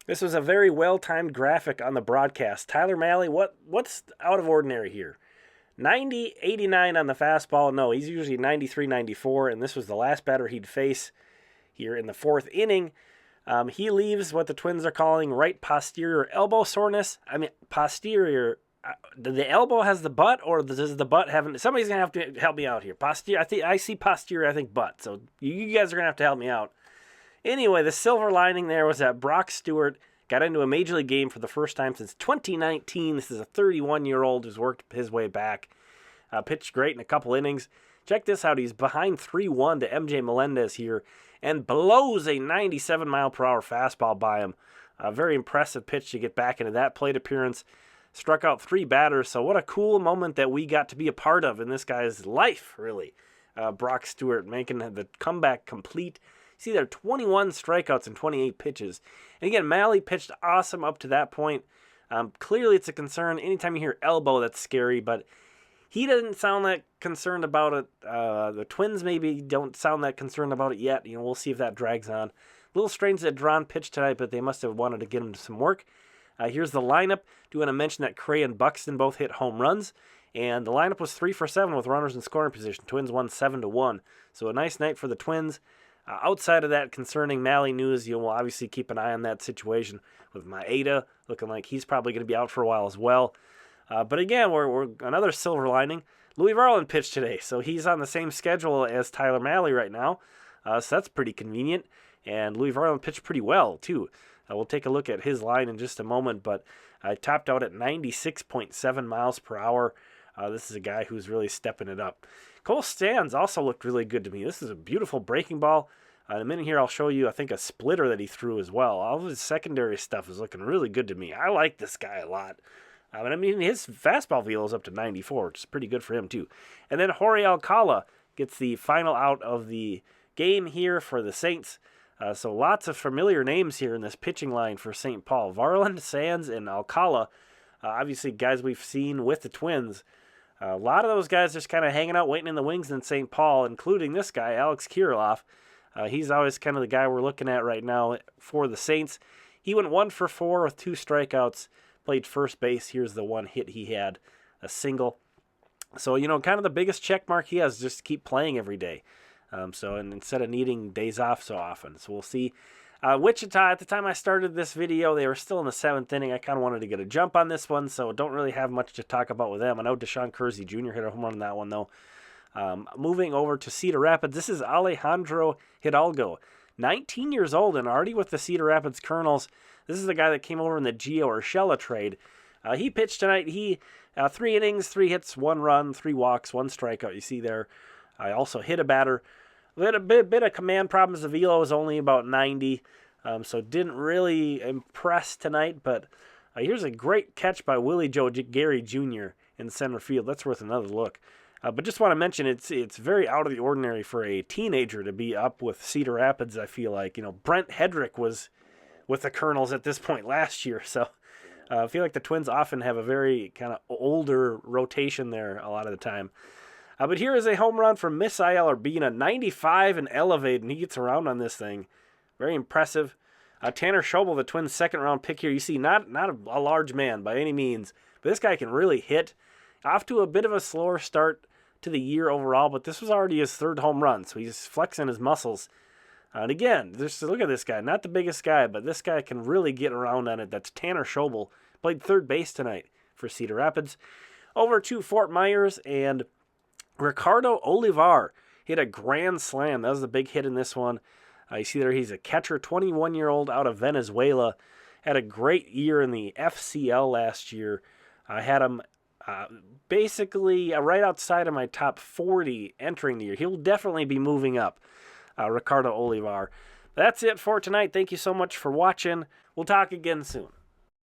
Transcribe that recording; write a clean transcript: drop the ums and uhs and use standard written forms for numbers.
This was a very well-timed graphic on the broadcast. Tyler Mahle, what's out of ordinary here? 90, 89 on the fastball. No, he's usually 93, 94, and this was the last batter he'd face here in the fourth inning. He leaves what the Twins are calling right posterior elbow soreness. I mean, posterior. The elbow has the butt, or does the butt have? Somebody's gonna have to help me out here. Posterior. I see posterior. I think butt. So you guys are gonna have to help me out. Anyway, the silver lining there was that Brock Stewart got into a major league game for the first time since 2019. This is a 31-year-old who's worked his way back. Pitched great in a couple innings. Check this out. He's behind 3-1 to MJ Melendez here and blows a 97-mile-per-hour fastball by him. A very impressive pitch to get back into that plate appearance. Struck out 3 batters, so what a cool moment that we got to be a part of in this guy's life, really. Brock Stewart making the comeback complete. See there, 21 strikeouts and 28 pitches. And again, Mahle pitched awesome up to that point. Clearly it's a concern. Anytime you hear elbow, that's scary, but he doesn't sound that concerned about it. The Twins maybe don't sound that concerned about it yet. We'll see if that drags on. A little strange that Dron pitched tonight, but they must have wanted to get him some work. Here's the lineup. Do want to mention that Cray and Buxton both hit home runs. And the lineup was 3 for 7 with runners in scoring position. Twins won 7-1. So a nice night for the Twins. Outside of that concerning Mahle news, we'll obviously keep an eye on that situation with Maeda looking like he's probably going to be out for a while as well. But again, we're another silver lining. Louie Varland pitched today, so he's on the same schedule as Tyler Mahle right now. So that's pretty convenient. And Louie Varland pitched pretty well, too. We'll take a look at his line in just a moment, but I topped out at 96.7 miles per hour. This is a guy who's really stepping it up. Cole Stans also looked really good to me. This is a beautiful breaking ball. In a minute here, I'll show you, I think, a splitter that he threw as well. All of his secondary stuff is looking really good to me. I like this guy a lot. I mean, his fastball velo is up to 94, which is pretty good for him, too. And then Jorge Alcala gets the final out of the game here for the Saints. So lots of familiar names here in this pitching line for St. Paul. Varland, Sands, and Alcala. Obviously, guys we've seen with the Twins. A lot of those guys just kind of hanging out, waiting in the wings in St. Paul, including this guy, Alex Kirilloff. He's always kind of the guy we're looking at right now for the Saints. He went 1 for 4 with 2 strikeouts, played first base. Here's the one hit he had, a single. So, kind of the biggest check mark he has is just keep playing every day. And instead of needing days off so often. So we'll see. Wichita, at the time I started this video, they were still in the 7th inning. I kind of wanted to get a jump on this one, so don't really have much to talk about with them. I know Deshaun Kersey Jr. hit a home run on that one, though. Moving over to Cedar Rapids, this is Alejandro Hidalgo, 19 years old and already with the Cedar Rapids Colonels. This is the guy that came over in the Gio Urshela trade. He pitched tonight. He 3 innings, 3 hits, 1 run, 3 walks, 1 strikeout. You see there. I also hit a batter. We had a bit of command problems. The velo was only about 90, so didn't really impress tonight. But here's a great catch by Willie Joe Garry Jr. in center field. That's worth another look. But just want to mention it's very out of the ordinary for a teenager to be up with Cedar Rapids. I feel like Brent Hedrick was with the Colonels at this point last year, so I feel like the Twins often have a very kind of older rotation there a lot of the time. But here is a home run from Misael Urbina, 95 and elevated, and he gets around on this thing. Very impressive. Tanner Schobel, the Twins' second-round pick here. You see, not a large man by any means, but this guy can really hit. Off to a bit of a slower start to the year overall, but this was already his 3rd home run, so he's flexing his muscles. And again, just look at this guy. Not the biggest guy, but this guy can really get around on it. That's Tanner Schobel. Played 3rd base tonight for Cedar Rapids. Over to Fort Myers, and Ricardo Olivar hit a grand slam. That was the big hit in this one. You see there he's a catcher, 21-year-old out of Venezuela. Had a great year in the FCL last year. I had him basically right outside of my top 40 entering the year. He'll definitely be moving up, Ricardo Olivar. That's it for tonight. Thank you so much for watching. We'll talk again soon.